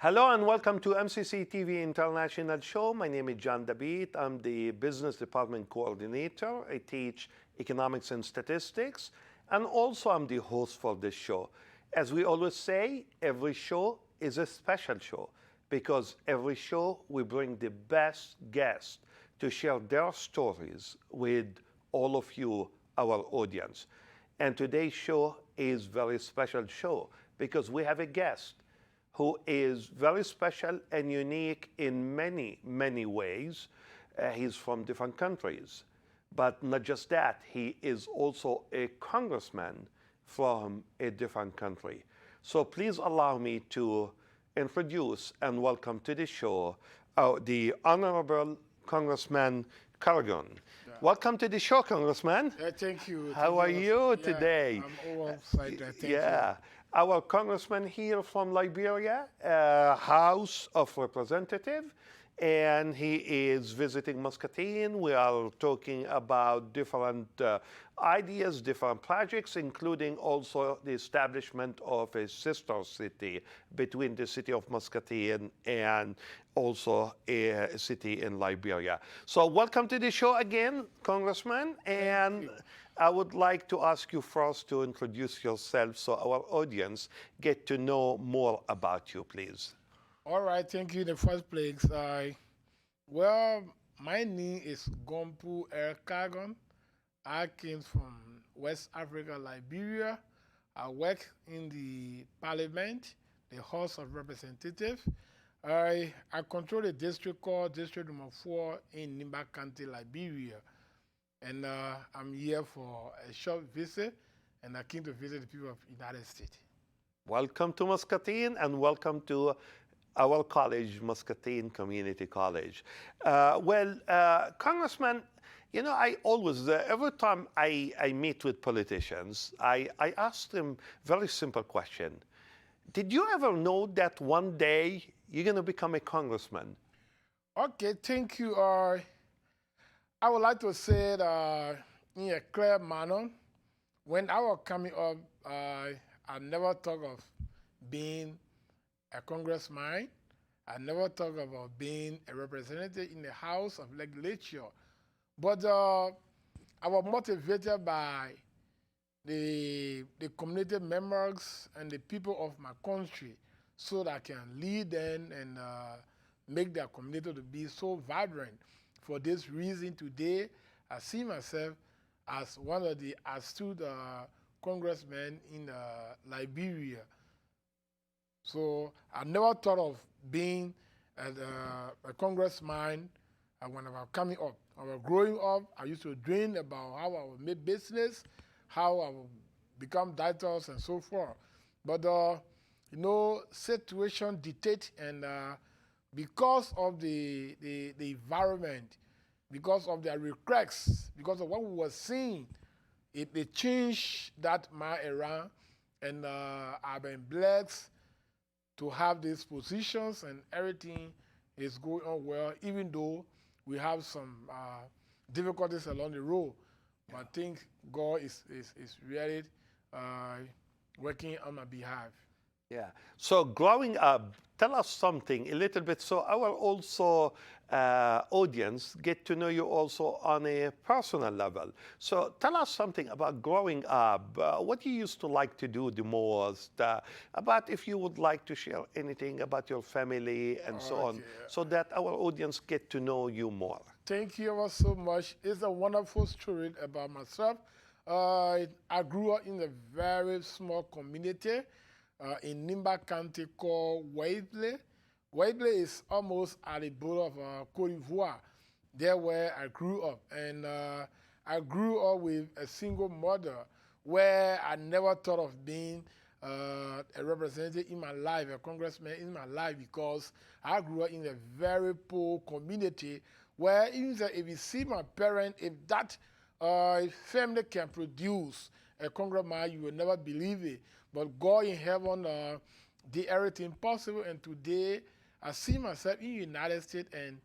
Hello and welcome to MCC TV International Show. My name is John Dabeet. I'm the Business Department Coordinator. I teach economics and statistics, and also I'm the host for this show. As we always say, every show is a special show because every show we bring the best guests to share their stories with all of you, our audience. And today's show is a very special show because we have a guest who is very special and unique in many, many ways. He's from different countries. But not just that, he is also a congressman from a different country. So please allow me to introduce and welcome to the show the Honorable Congressman Kargon. Yeah. Welcome to the show, Congressman. Thank you. How are you today? I'm all excited. Thank Yeah. you. Our congressman here from Liberia, House of Representative, and he is visiting Muscatine. We are talking about different ideas, different projects, including also the establishment of a sister city between the city of Muscatine and also a city in Liberia. So welcome to the show again, Congressman. And I would like to ask you first to introduce yourself so our audience get to know more about you, please. All right, thank you in the first place. Well, my name is Gunpue Kargon. I came from West Africa, Liberia. I work in the parliament, the House of Representatives. I control the district called District Number 4 in Nimba County, Liberia. And I'm here for a short visit, and I came to visit the people of the United States. Welcome to Muscatine and welcome to our college, Muscatine Community College. Congressman, you know, I always, every time I meet with politicians, I ask them very simple question. Did you ever know that one day you're going to become a congressman? Okay, thank you. I would like to say it in a clear manner. When I was coming up, I never thought of being a congressman. I never thought about being a representative in the House of Legislature. But I was motivated by the community members and the people of my country so that I can lead them and make their community to be so vibrant. For this reason, today, I see myself as one of the astute congressmen in Liberia. So I never thought of being a congressman when I was coming up. I was growing up, I used to dream about how I would make business, how I would become directors and so forth. But, you know, situation dictate, and because of the environment, because of their requests, because of what we were seeing, it changed that mind around, and I've been blessed to have these positions, and everything is going on well, even though we have some difficulties along the road. But I think God is really working on my behalf. Yeah. So growing up, tell us something a little bit so our also audience get to know you also on a personal level. So tell us something about growing up, what you used to like to do the most, about if you would like to share anything about your family and so on, so that our audience get to know you more. Thank you ever so much. It's a wonderful story about myself. I grew up in a very small community in Nimba County called Waible. Waible is almost at the border of Côte d'Ivoire. There where I grew up. And I grew up with a single mother where I never thought of being a representative in my life, a congressman in my life, because I grew up in a very poor community where even if you see my parents, if that family can produce a congressman, you will never believe it. But God in heaven did everything possible, and today I see myself in the United States and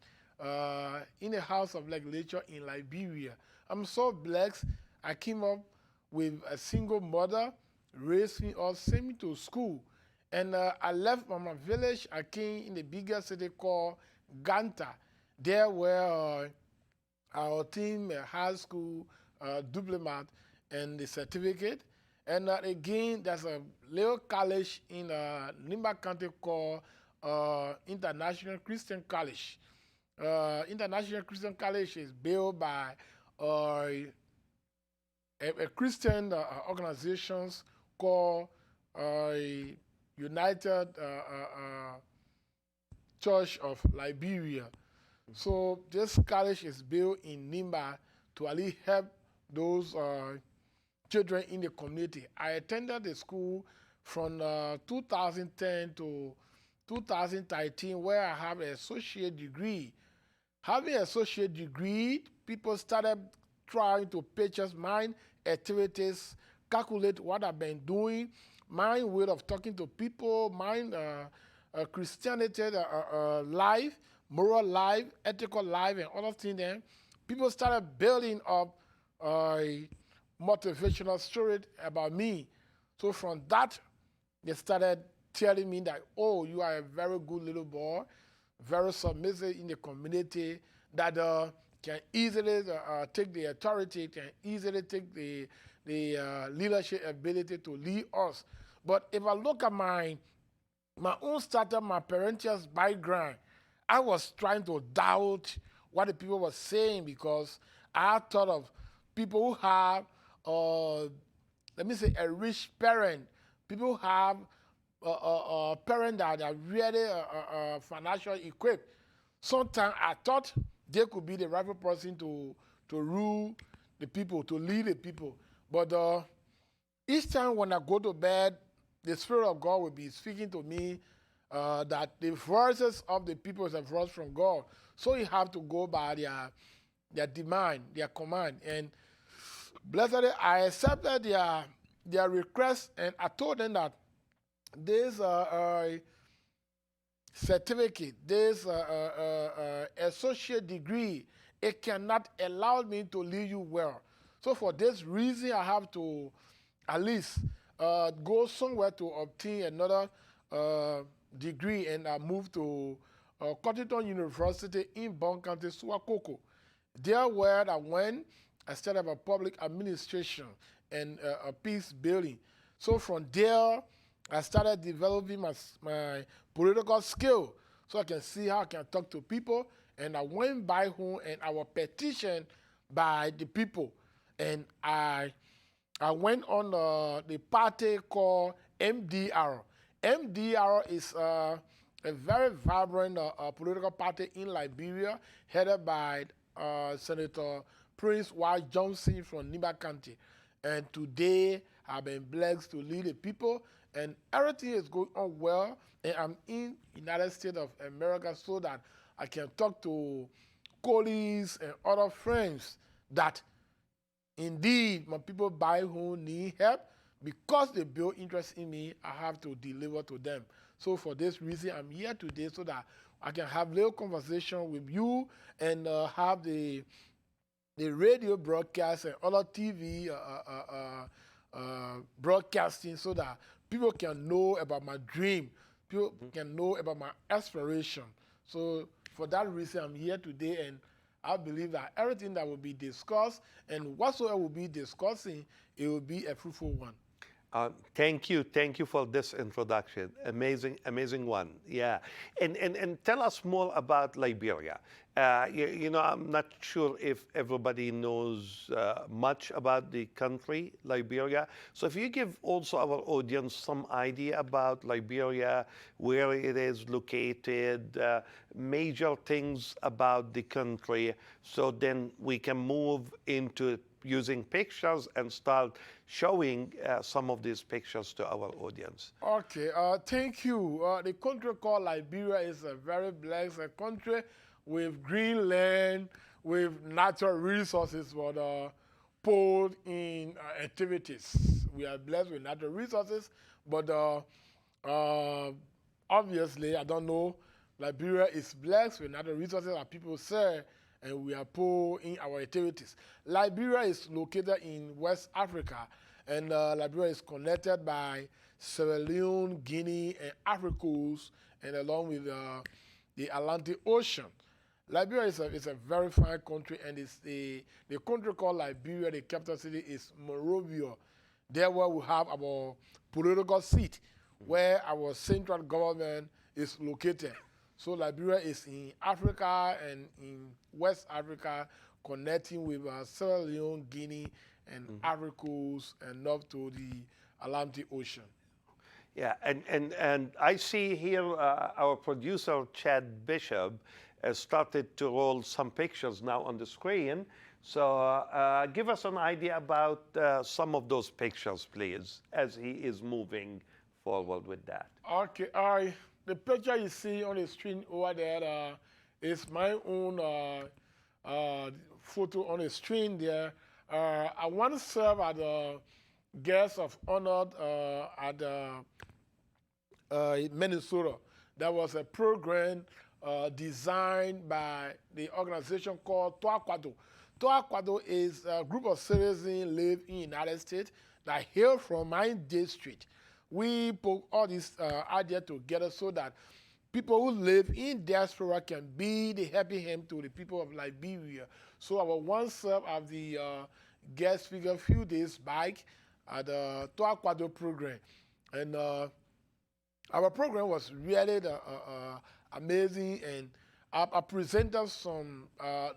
in the House of Legislature in Liberia. I'm so blessed. I came up with a single mother, raised me up, sent me to school, And I left from my village. I came in the bigger city called Ganta. There where our team high school diploma and the certificate. And again, there's a little college in Nimba County called International Christian College. International Christian College is built by a Christian organizations called United Church of Liberia. So this college is built in Nimba to really help those children in the community. I attended the school from 2010 to 2013, where I have an associate degree. Having an associate degree, people started trying to purchase my activities, calculate what I've been doing, my way of talking to people, my Christianity life, moral life, ethical life, and other things. Then people started building up a motivational story about me. So from that, they started telling me that, oh, you are a very good little boy, very submissive in the community, that can easily take the authority, can easily take the leadership ability to lead us. But if I look at my own startup, my parental background, I was trying to doubt what the people were saying, because I thought of people who have, let me say, a rich parent, people who have a parent that are really financially equipped. Sometimes I thought they could be the right person to rule the people, to lead the people. But each time when I go to bed, the Spirit of God will be speaking to me that the voices of the people is a voice from God. So you have to go by their demand, their command. And blessed, I accepted their request, and I told them that this certificate, this associate degree, it cannot allow me to lead you well. So for this reason, I have to at least go somewhere to obtain another degree, and I moved to Cottington University in Bon County, Swakoko. There where I went, I studied about public administration and peace building. So from there, I started developing my political skill, so I can see how I can talk to people. And I went by home, and I was petitioned by the people. And I went on the party called MDR. MDR is a very vibrant political party in Liberia, headed by Senator Prince Y. Johnson from Nimba County. And today, I've been blessed to lead the people, and everything is going on well. And I'm in United States of America so that I can talk to colleagues and other friends that indeed my people by who need help, because they build interest in me, I have to deliver to them. So for this reason, I'm here today so that I can have little conversation with you and have the radio broadcast and other TV broadcasting, so that people can know about my dream, people can know about my aspiration. So for that reason, I'm here today, and I believe that everything that will be discussed and whatsoever will be discussing, it will be a fruitful one. Thank you for this introduction. Amazing one. Yeah, and tell us more about Liberia. You know, I'm not sure if everybody knows much about the country, Liberia. So if you give also our audience some idea about Liberia, where it is located, major things about the country, so then we can move into using pictures and start showing some of these pictures to our audience. Okay, thank you. The country called Liberia is a very blessed country with green land, with natural resources for the pulled in activities. We are blessed with natural resources, but obviously, I don't know, Liberia is blessed with natural resources that people say, and we are poor in our activities. Liberia is located in West Africa, and Liberia is connected by Sierra Leone, Guinea, and Africa Coast, and along with the Atlantic Ocean. Liberia is a very fine country, and it's the country called Liberia. The capital city is Monrovia. There where we have our political seat, where our central government is located. So Liberia is in Africa and in West Africa, connecting with Sierra Leone, Guinea, and Africa Coast, and north to the Atlantic Ocean. Yeah, and I see here our producer, Chad Bishop, has started to roll some pictures now on the screen. So give us an idea about some of those pictures, please, as he is moving forward with that. Okay, all right. The picture you see on the screen over there is my own photo on the screen there. I want to serve as a guest of honor at Minnesota. There was a program designed by the organization called Toakwado. Toakwado is a group of citizens live in the United States that hail from my district. We put all this idea together so that people who live in diaspora can be the helping hand to the people of Liberia. So I was once served as the guest speaker a few days back at the Toakwado program. And our program was really amazing, and I presented some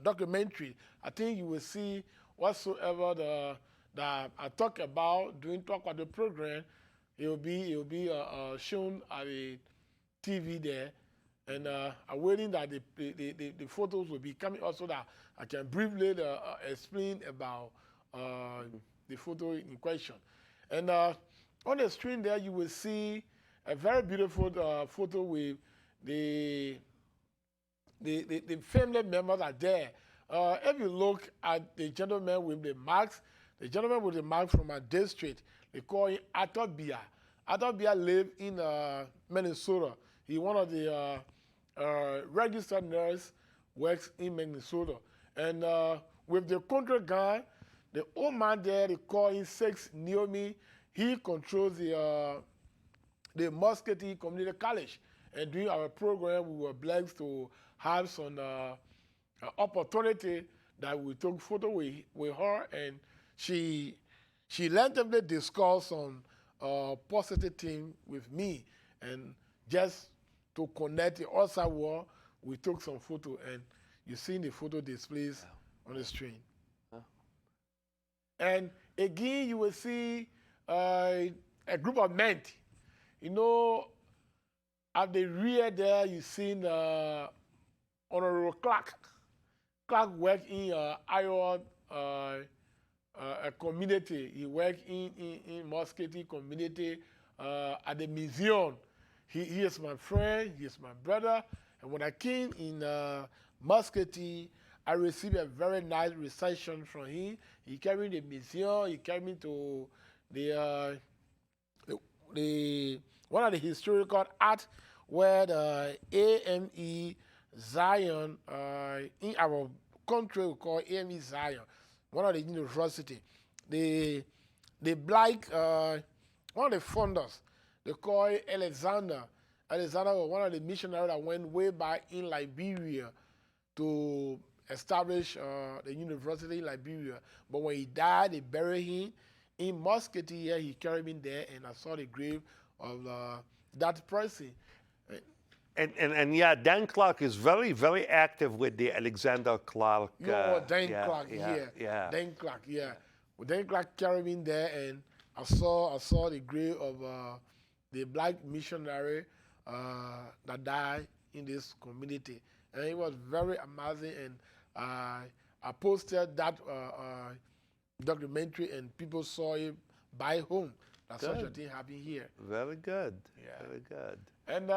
documentary. I think you will see whatsoever that I talk about during Toakwado program. It will be shown at the TV there, and I'm waiting that the photos will be coming also that I can briefly explain about the photo in question. And on the screen there, you will see a very beautiful photo with the family members are there. If you look at the gentleman with the marks from my district, they call him Atobia. Atobia lives in Minnesota. He's one of the registered nurses, works in Minnesota. And with the country guy, the old man there, they call him Six Naomi. He controls the Muscatine Community College. And during our program, we were blessed to have some opportunity that we took photo with her, and she randomly discussed some positive thing with me, and just to connect the outside world, we took some photo, and you see the photo displays on the screen. And again, you will see a group of men. You know, at the rear there, you see Honorable Clark. Clark worked in Iowa a community. He worked in Muscatine community at the museum. He is my friend. He is my brother. And when I came in Muscatine, I received a very nice reception from him. He carried me to the museum. He carried me to the one of the historical art where the AME Zion in our country we call AME Zion, one of the university. The black one of the founders, they call Alexander. Alexander was one of the missionaries that went way back in Liberia to establish the university in Liberia. But when he died, they buried him in Muscatine. Here he carried me there, and I saw the grave of that person. And yeah, Dan Clark is very, very active with the Alexander Clark. Dan Clark, yeah. Dan Clark, yeah. Well, Dan Clark carried me there, and I saw the grave of the black missionary that died in this community. And it was very amazing, and I posted that documentary, and people saw it by home. That such a thing happened here. Very good. Yeah. Very good. And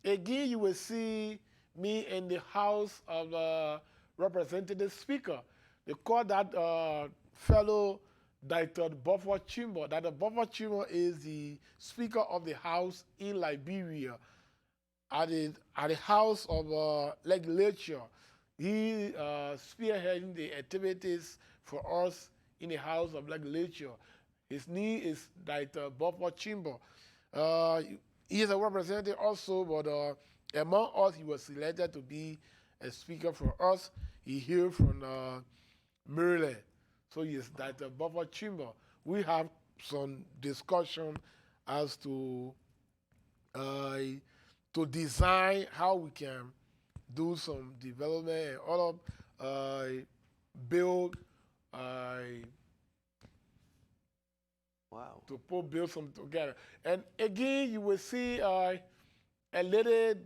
again, you will see me in the House of Representative Speaker. They call that fellow Dr. Buffer Chimbo. Dr. Buffer Chimbo is the Speaker of the House in Liberia. At the House of Legislature, he spearheading the activities for us in the House of Legislature. His name is Dr. Buffer Chimbo. Uh, he is a representative also, but among us, he was selected to be a speaker for us. He here from Maryland, so he is that buffer chamber. We have some discussion as uh, to design how we can do some development and all of build Wow. to put build some together. And again, you will see a lady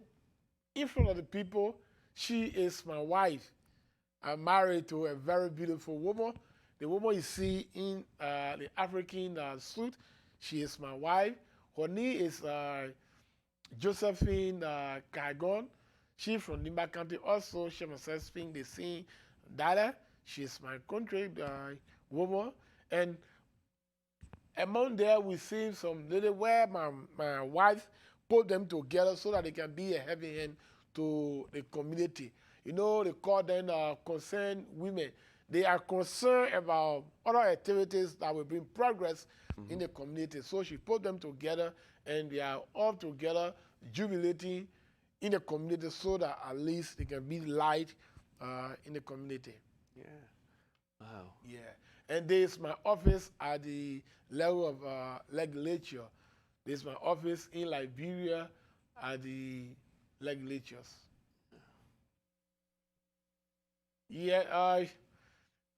in front of the people. She is my wife. I'm married to a very beautiful woman. The woman you see in the African suit, she is my wife. Her name is Josephine Kargon. She's from Nimba County also. She must speak the same data. She's my country woman. And among there, we see some little where my wife put them together so that they can be a heavy hand to the community. You know, they call them concerned women. They are concerned about other activities that will bring progress in the community. So she put them together, and they are all together jubilating in the community so that at least they can be light in the community. Yeah. Wow. Yeah. And this is my office at the level of legislature. This is my office in Liberia at the legislatures. Yeah,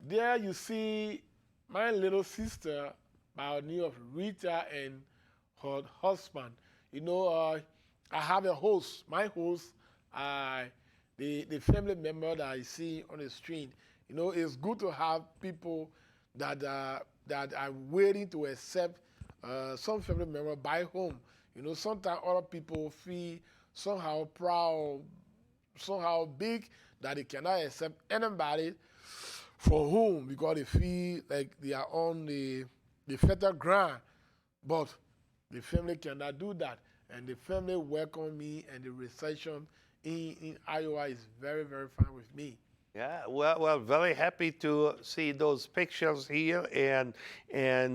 there you see my little sister by the name of Rita and her husband. You know, I have a host. My host, the family member that I see on the street. You know, it's good to have people that are waiting to accept some family member by home. You know, sometimes other people feel somehow proud, somehow big that they cannot accept anybody for whom because they feel like they are on the fertile ground. But the family cannot do that. And the family welcomed me, and the reception in Iowa is very, very fine with me. Yeah, well, very happy to see those pictures here and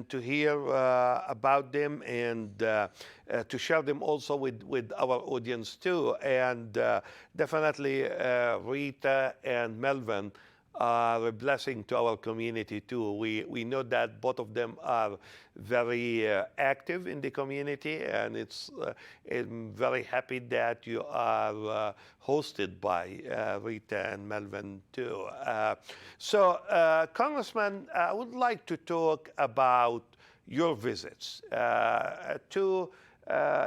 to hear about them and to share them also with our audience too. And definitely Rita and Melvin are a blessing to our community too. We know that both of them are very active in the community, and I'm very happy that you are hosted by Rita and Melvin too. So, Congressman, I would like to talk about your visits to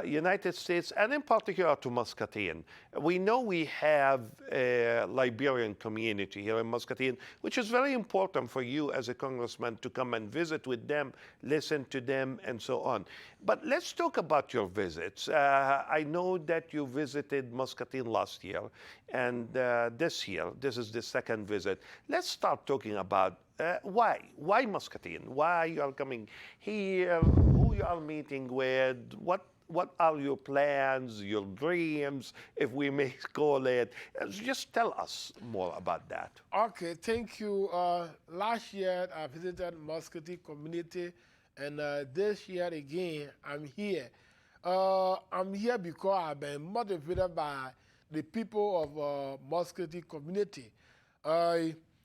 United States and in particular to Muscatine. We know we have a Liberian community here in Muscatine, which is very important for you as a congressman to come and visit with them, listen to them, and so on. But let's talk about your visits. I know that you visited Muscatine last year, and this year, this is the second visit. Let's start talking about why Muscatine? Why you are coming here? Who you are meeting with? What are your plans, your dreams, if we may call it? Just tell us more about that. Okay, thank you. Last year I visited Muscatine community, and this year again I'm here. I'm here because I've been motivated by the people of Muscatine community.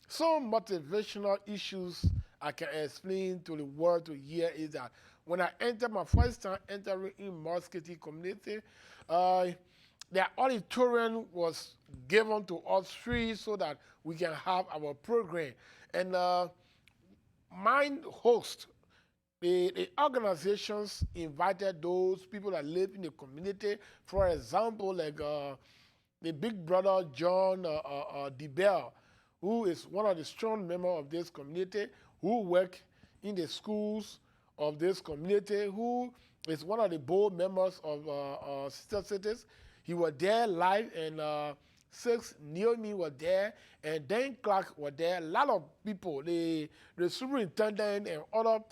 Some motivational issues I can explain to the world to hear is that when I entered my first time entering in Muscatine community, the auditorium was given to us free so that we can have our program. And my host, the organizations invited those people that live in the community. For example, like the big brother John Dabeet, who is one of the strong members of this community, who work in the schools of this community, who is one of the board members of Sister Cities. He was there live, and Six Naomi was there, and Dan Clark was there. A lot of people, the superintendent and other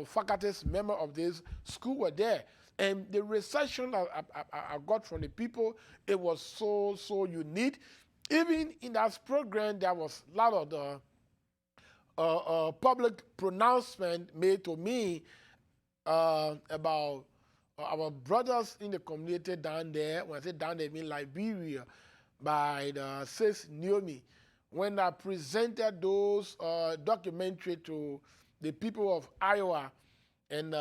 faculties member of this school were there. And the reception I got from the people, it was so unique. Even in that program, there was a lot of the public pronouncement made to me about our brothers in the community down there, when I say down there, I mean Liberia, by the sis Naomi, when I presented those documentary to the people of Iowa, and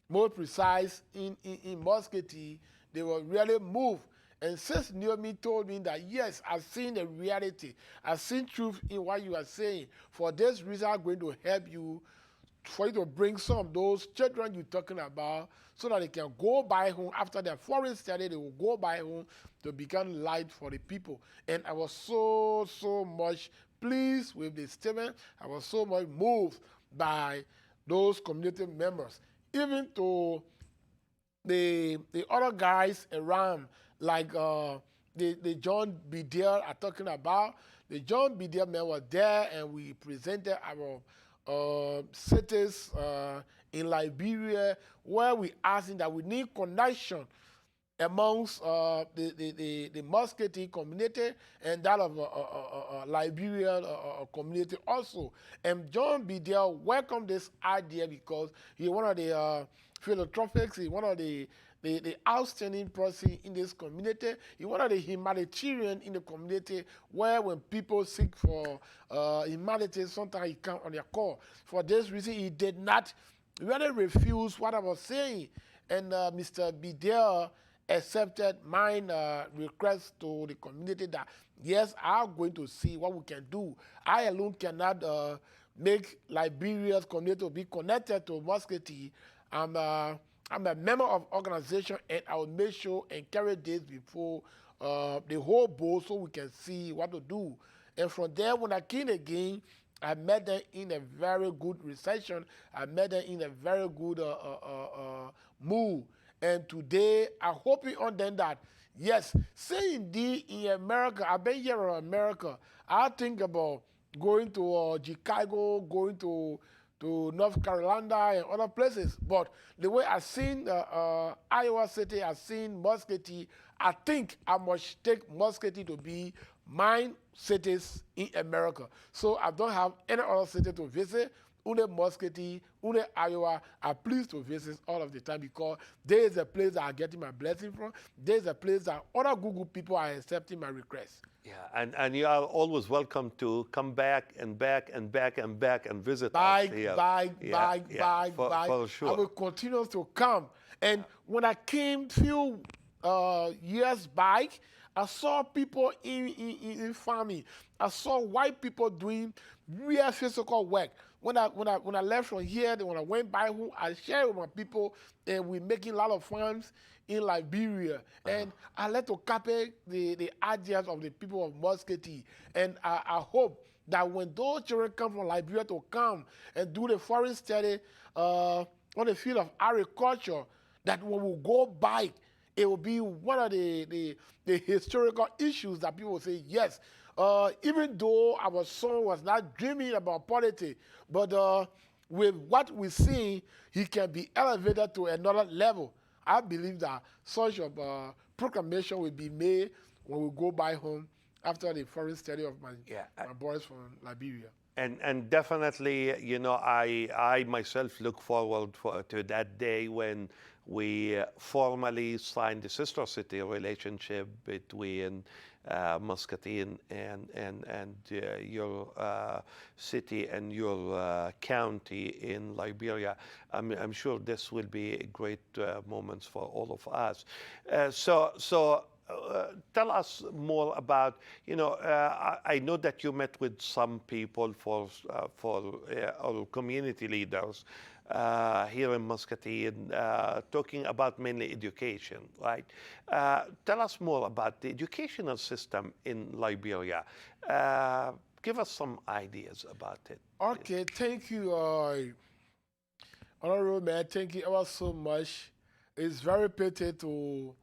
more precise in Muscatine, they were really moved. And sis Naomi told me that, yes, I've seen the reality. I've seen truth in what you are saying. For this reason, I'm going to help you, for you to bring some of those children you're talking about so that they can go by home after their foreign study. They will go by home to become light for the people. And I was so much pleased with the statement. I was so much moved by those community members. Even to the other guys around, like the John B. Dale are talking about. The John B. Dale men were there, and we presented our cities in Liberia, where we asking that we need connection amongst the Muscatine community and that of Liberian community also. And John B. Dale welcomed this idea because he's one of the philanthropics, he's one of the outstanding person in this community. He's one of the humanitarian in the community, where when people seek for humanity, sometimes he comes on their call. For this reason, he did not really refuse what I was saying. And Mr. Bidel accepted my request to the community that, yes, I'm going to see what we can do. I alone cannot make Liberia's community to be connected to Muscatine. I'm a member of organization, and I will make sure and carry this before the whole board so we can see what to do. And from there, when I came again, I met them in a very good reception. I met them in a very good mood. And today, I'm hoping on them that, yes, say indeed in America, I've been here in America, I think about going to Chicago, going to North Carolina and other places. But the way I've seen Iowa City, I've seen Muscatine, I think I must take Muscatine to be my cities in America. So I don't have any other city to visit. Only Muscatine, only Iowa are pleased to visit all of the time, because there is a place that I'm getting my blessing from. There is a place that other Google people are accepting my request. Yeah, and you are always welcome to come back and back and back and back and visit Bye, us here. bye. For sure. I will continue to come. And when I came few years back, I saw people in farming. I saw white people doing real physical work. When I left from here, when I went by home, I shared with my people, and we're making a lot of farms in Liberia. And I let to copy the ideas of the people of Muscatine. And I hope that when those children come from Liberia to come and do the foreign study on the field of agriculture, that when we go back, it will be one of the historical issues that people will say, yes, even though our son was not dreaming about politics, but with what we see, he can be elevated to another level. I believe that such a proclamation will be made when we go back home after the foreign study of my boys from Liberia. And definitely, you know, I myself look forward to that day when we formally sign the sister city relationship between Muscatine and your city and your county in Liberia. I'm sure this will be great moments for all of us. So tell us more about, you know, I know that you met with some people for our community leaders here in Muscatine, talking about mainly education, right? Tell us more about the educational system in Liberia. Give us some ideas about it. Okay, thank you, Honorable Mayor. Thank you ever so much. It's very pity to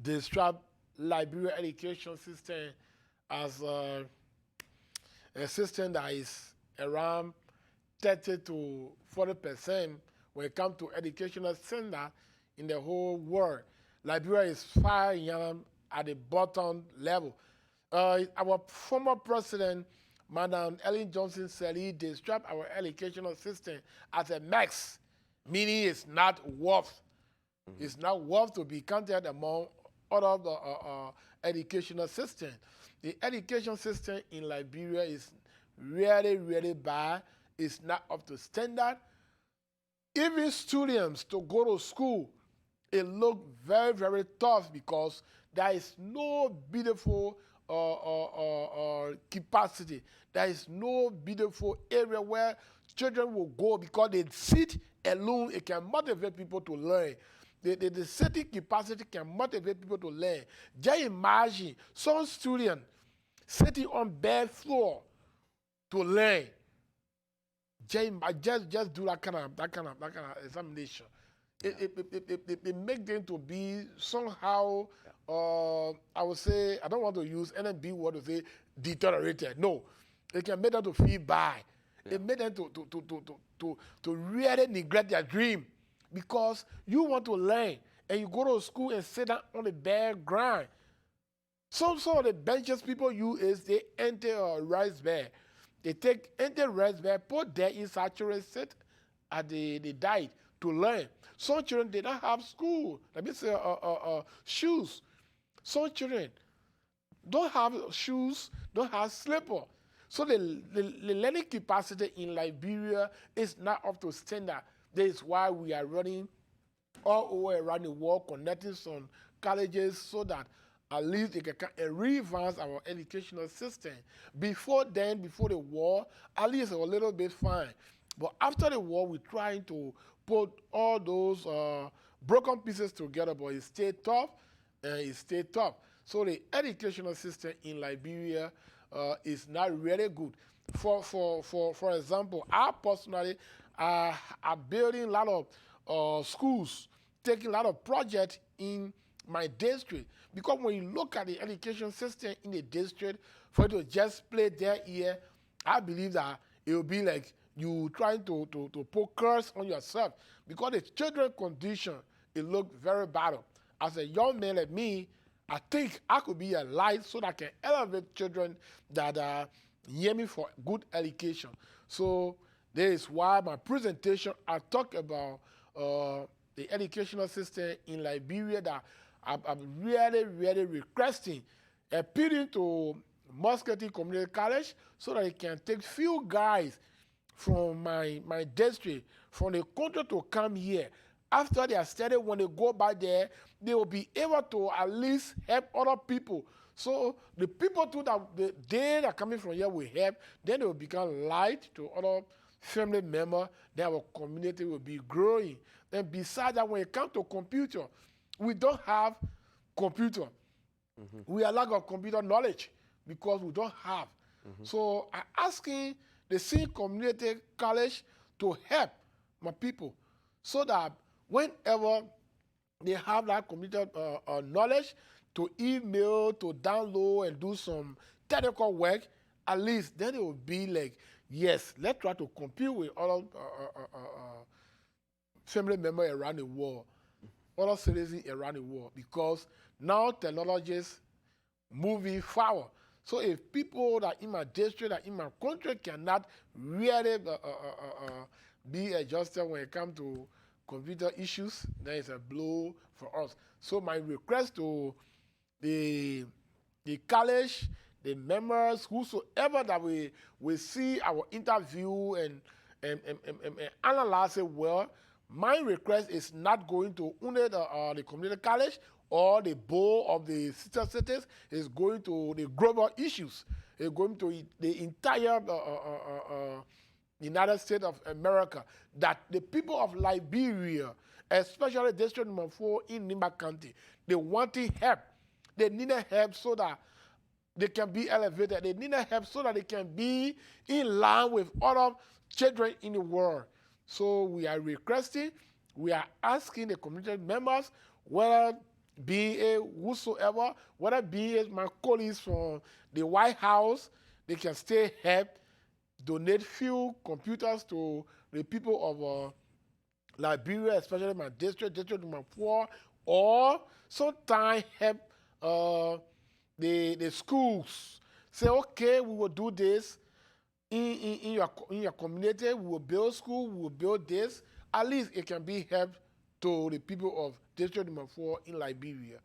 disrupt Liberia education system as a system that is around 30 to 40% when it comes to educational standard in the whole world. Liberia is far young at the bottom level. Our former president, Madam Ellen Johnson, said he described our educational system as a mess, meaning it's not worth It's not worth to be counted among other educational systems. The education system in Liberia is really, really bad. It's not up to standard. Even students to go to school, it look very, very tough because there is no beautiful capacity. There is no beautiful area where children will go because they sit alone. It can motivate people to learn. The sitting capacity can motivate people to learn. Just imagine some student sitting on bare floor to learn. Just do that kind of examination. It make them to be somehow, I would say, I don't want to use NMB word to say deteriorated. No, it can make them to feel bad. Yeah. It made them to really neglect their dream because you want to learn and you go to school and sit down on the bare ground. Some of the benches people use is they enter a rice bed. They take enter rice bed, put there inside children, sit at the diet to learn. Some children they don't have school. Let me say shoes. Some children don't have shoes, don't have slipper. So the learning capacity in Liberia is not up to standard. That is why we are running all over around the world, connecting some colleges so that at least they can revamp our educational system. Before then, before the war, at least it was a little bit fine. But after the war, we're trying to put all those broken pieces together, but it stayed tough, and it stayed tough. So the educational system in Liberia is not really good. For example, I personally are building a lot of schools, taking a lot of projects in my district. Because when you look at the education system in the district, for you to just play their ear, I believe that it will be like you trying to put curse on yourself. Because the children's condition, it look very bad. As a young man like me, I think I could be a light so that I can elevate children that hear me for good education. So that is why my presentation, I talk about the educational system in Liberia that I'm really, really requesting, appealing to Muscatine Community College so that it can take few guys from my district, from the country to come here. After they are studied, when they go back there, they will be able to at least help other people. So the people too that are coming from here will help, then they will become light to other family members, then our community will be growing. And besides that, when it comes to computer, we don't have computer. We are lack of computer knowledge because we don't have. So I'm asking the same community college to help my people so that whenever they have that computer knowledge to email, to download and do some technical work, at least then it will be like, yes, let's try to compete with other family members around the world, other citizens around the world, because now technology is moving forward. So if people that in my district, that in my country cannot really be adjusted when it comes to computer issues, then it's a blow for us. So my request to the college, the members, whosoever that we see our interview and analyze it well, my request is not going to only the community college or the board of the sister cities, is going to the global issues. It's going to the entire United States of America, that the people of Liberia, especially District Number 4 in Nimba County, they wanted help. They needed help so that they can be elevated. They needed help so that they can be in line with other children in the world. So we are requesting, we are asking the community members, whether be whosoever, whether be my colleagues from the White House, they can stay help, donate few computers to the people of Liberia, especially my district number 4, or sometimes help the schools. Say, okay, we will do this in your community, we will build school, we will build this. At least it can be help to the people of District number 4 in Liberia.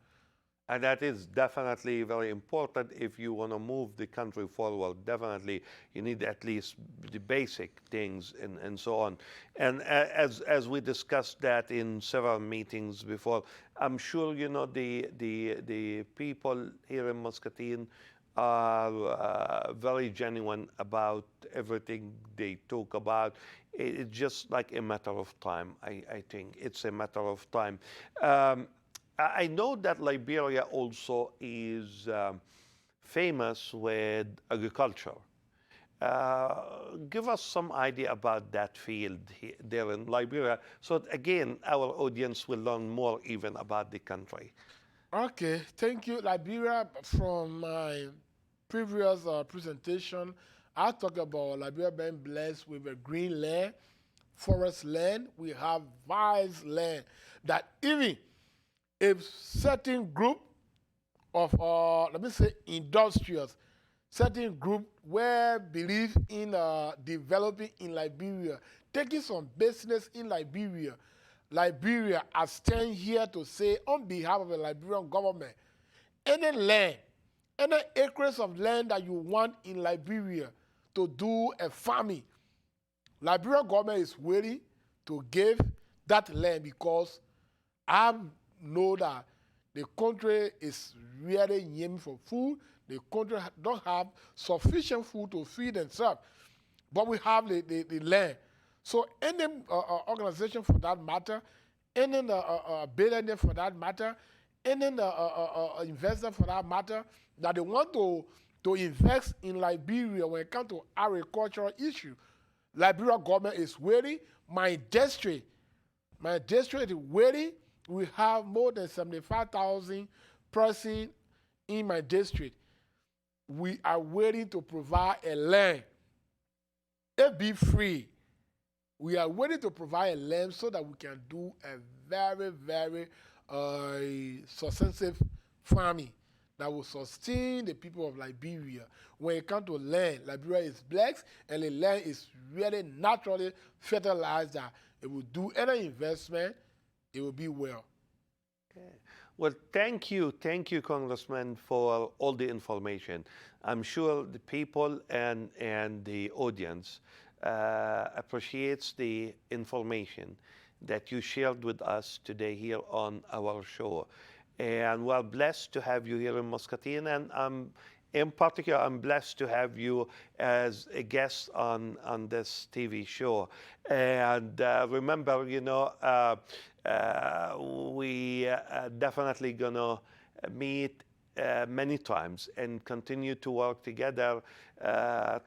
And that is definitely very important if you want to move the country forward. Definitely, you need at least the basic things and so on. And as we discussed that in several meetings before, I'm sure you know the people here in Muscatine are very genuine about everything they talk about. It's just like a matter of time. I think it's a matter of time. I know that Liberia also is famous with agriculture. Give us some idea about that field there in Liberia, so that, again, our audience will learn more even about the country. Okay, thank you. Liberia, from my previous presentation, I talked about Liberia being blessed with a green land, forest land. We have vast land that even if certain group of, let me say, industrials, certain group were believe in developing in Liberia, taking some business in Liberia. Liberia, I stand here to say on behalf of the Liberian government, any land, any acres of land that you want in Liberia to do a farming, Liberian government is willing to give that land, because I know that the country is really yearning for food. The country don't have sufficient food to feed themselves, but we have the land. So any organization for that matter, any billionaire for that matter, any investor for that matter, that they want to invest in Liberia when it comes to agricultural issue, Liberia government is waiting. My district is waiting. We have more than 75,000 persons in my district. We are waiting to provide a land. It be free. We are waiting to provide a land so that we can do a very, very substantive farming that will sustain the people of Liberia. When it comes to land, Liberia is blessed, and the land is really naturally fertilized that it will do any investment, it will be well. Okay. Well, thank you, Congressman, for all the information. I'm sure the people and the audience appreciates the information that you shared with us today here on our show. And we're blessed to have you here in Muscatine, and in particular, I'm blessed to have you as a guest on this TV show. And remember, you know, we definitely gonna meet many times and continue to work together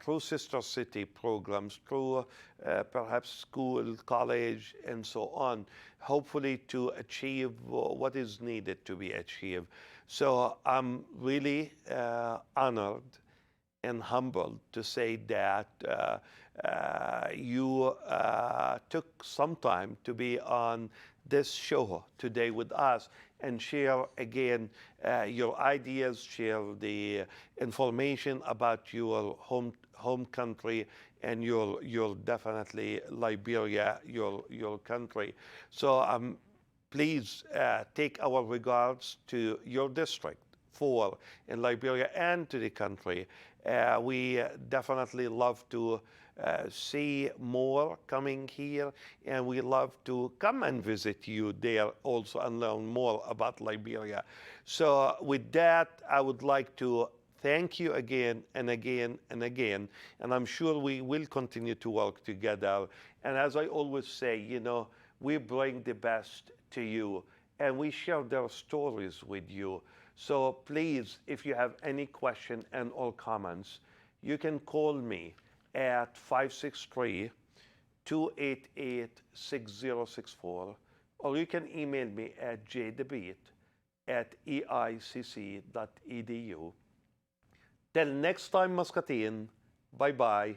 through sister city programs, through perhaps school, college, and so on, hopefully to achieve what is needed to be achieved. So I'm really honored and humbled to say that you took some time to be on this show today with us and share again your ideas, share the information about your home country and your definitely Liberia, your country. So please take our regards to your district 4 in Liberia and to the country. We definitely love to see more coming here, and we love to come and visit you there also and learn more about Liberia. So with that, I would like to thank you again and again and again, and I'm sure we will continue to work together. And as I always say, you know, we bring the best to you, and we share their stories with you. So please, if you have any question and or comments, you can call me at 563-288-6064, or you can email me at jdabeet@eicc.edu. Till next time, Muscatine, bye-bye.